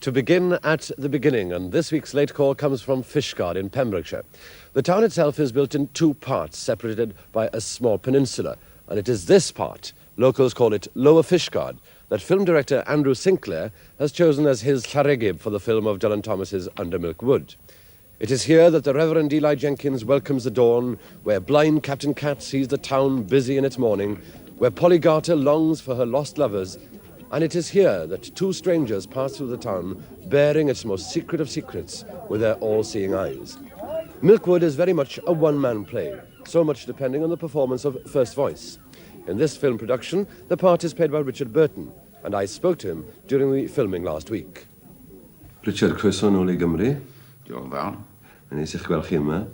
To begin at the beginning, and this week's late call comes from Fishguard in Pembrokeshire. The town itself is built in two parts, separated by a small peninsula, and it is this part, locals call it Lower Fishguard, that film director Andrew Sinclair has chosen as his llaregib for the film of Dylan Thomas's Under Milk Wood. It is here that the Reverend Eli Jenkins welcomes the dawn, where blind Captain Cat sees the town busy in its morning, where Polly Garter longs for her lost lovers, and it is here that two strangers pass through the town, bearing its most secret of secrets with their all-seeing eyes. Milkwood is very much a one-man play, so much depending on the performance of first voice. In this film production, the part is played by Richard Burton, and I spoke to him during the filming last week. Richard, croeso nôl I Gymru. Diolch yn fawr. Neis i'ch gweld chi yma.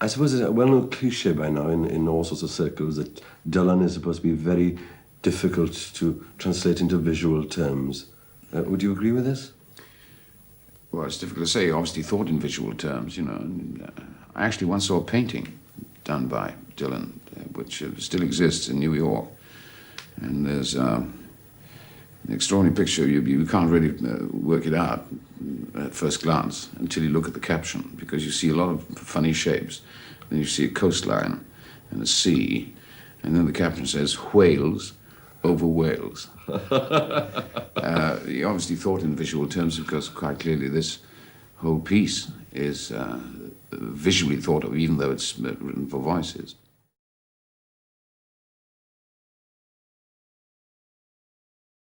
I suppose it's a well-known cliché by now in all sorts of circles that Dylan is supposed to be very difficult to translate into visual terms. Would you agree with this? Well, it's difficult to say. He obviously thought in visual terms, you know. And, I actually once saw a painting done by Dylan, which still exists in New York. And there's an extraordinary picture. You can't really work it out at first glance until you look at the caption, because you see a lot of funny shapes. Then you see a coastline and a sea, and then the caption says, Wales over Wales. He obviously thought in visual terms, because quite clearly this whole piece is visually thought of, even though it's written for voices.